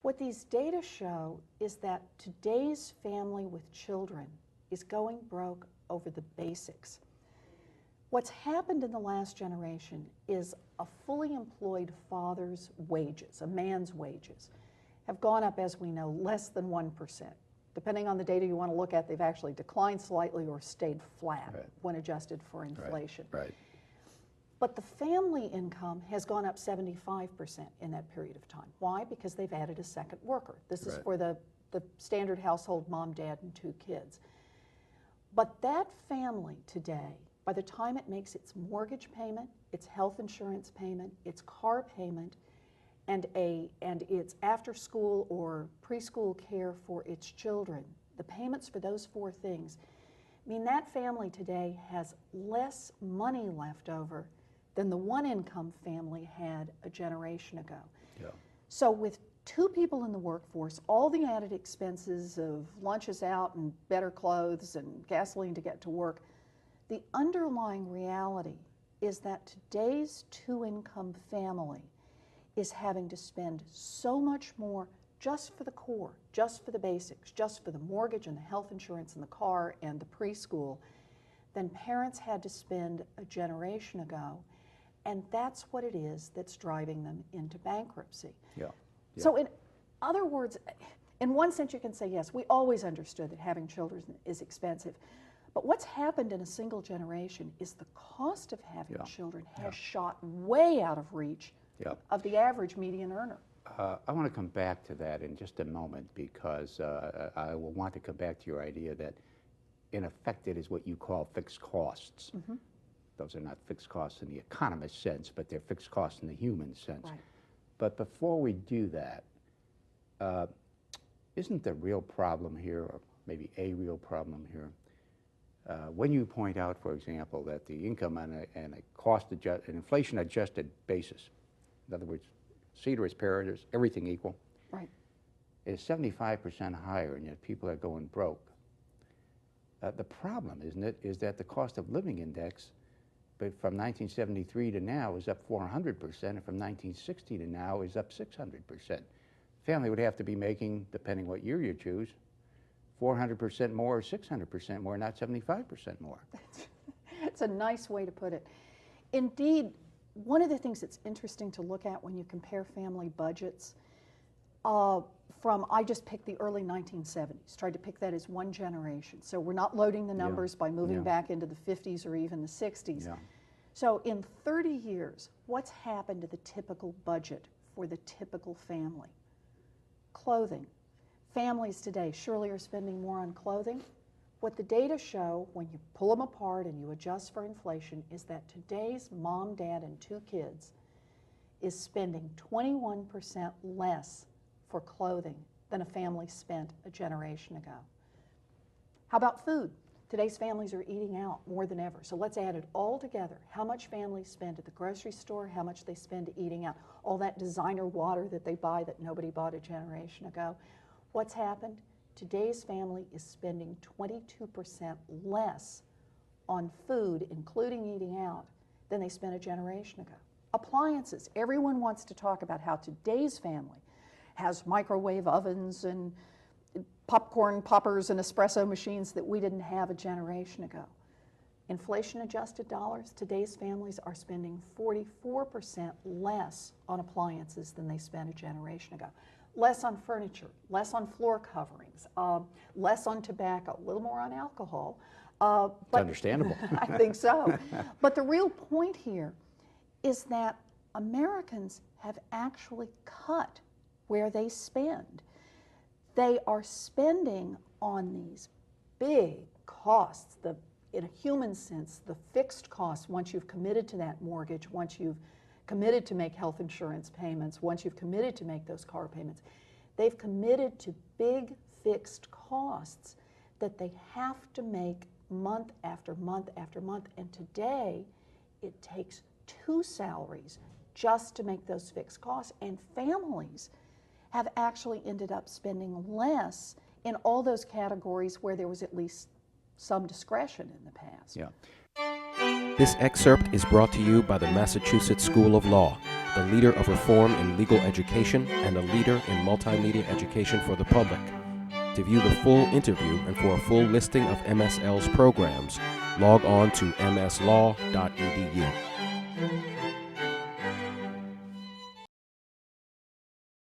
What these data show is that today's family with children is going broke over the basics. What's happened in the last generation is a fully employed father's wages, a man's wages, have gone up, as we know, less than 1%. Depending on the data you want to look at, they've actually declined slightly or stayed flat when adjusted for inflation. Right. But the family income has gone up 75% in that period of time. Why? Because they've added a second worker. This is for the standard household, mom, dad, and 2 kids. But that family today, by the time it makes its mortgage payment, its health insurance payment, its car payment, and its after-school or preschool care for its children, the payments for those 4 things mean that family today has less money left over than the one-income family had a generation ago. Yeah. So with 2 people in the workforce, all the added expenses of lunches out and better clothes and gasoline to get to work, the underlying reality is that today's 2-income family is having to spend so much more just for the core, just for the basics, just for the mortgage and the health insurance and the car and the preschool than parents had to spend a generation ago. And that's what it is that's driving them into bankruptcy. Yeah. So in other words, in one sense you can say, yes, we always understood that having children is expensive. But what's happened in a single generation is the cost of having children has shot way out of reach of the average median earner. I want to come back to that in just a moment because I will want to come back to your idea that in effect it is what you call fixed costs. Those are not fixed costs in the economist sense, but they're fixed costs in the human sense. Right. But before we do that, isn't the real problem here, or maybe a real problem here, when you point out, for example, that the income on an inflation-adjusted basis, in other words, ceteris paribus, everything equal, is 75% higher, and yet people are going broke. The problem, isn't it, is that the cost of living index but from 1973 to now is up 400%, and from 1960 to now is up 600%. Family would have to be making, depending what year you choose, 400% more or 600% more, not 75% more. That's a nice way to put it. Indeed, one of the things that's interesting to look at when you compare family budgets I just picked the early 1970s, tried to pick that as one generation. So we're not loading the numbers by moving back into the 50s or even the 60s. So in 30 years, what's happened to the typical budget for the typical family? Clothing. Families today surely are spending more on clothing. What the data show, when you pull them apart and you adjust for inflation, is that today's mom, dad, and 2 kids is spending 21% less for clothing than a family spent a generation ago. How about food? Today's families are eating out more than ever. So let's add it all together. How much families spend at the grocery store, how much they spend eating out, all that designer water that they buy that nobody bought a generation ago. What's happened? Today's family is spending 22% less on food, including eating out, than they spent a generation ago. Appliances. Everyone wants to talk about how today's family has microwave ovens and popcorn poppers and espresso machines that we didn't have a generation ago. Inflation-adjusted dollars, today's families are spending 44% less on appliances than they spent a generation ago. Less on furniture, less on floor coverings, less on tobacco, a little more on alcohol. But it's understandable. I think so. But the real point here is that Americans have actually cut where they spend. They are spending on these big costs, in a human sense, the fixed costs once you've committed to that mortgage, once you've committed to make health insurance payments, once you've committed to make those car payments. They've committed to big fixed costs that they have to make month after month after month. And today, it takes 2 salaries just to make those fixed costs. And families have actually ended up spending less in all those categories where there was at least some discretion in the past. Yeah. This excerpt is brought to you by the Massachusetts School of Law, the leader of reform in legal education and a leader in multimedia education for the public. To view the full interview and for a full listing of MSL's programs, log on to mslaw.edu.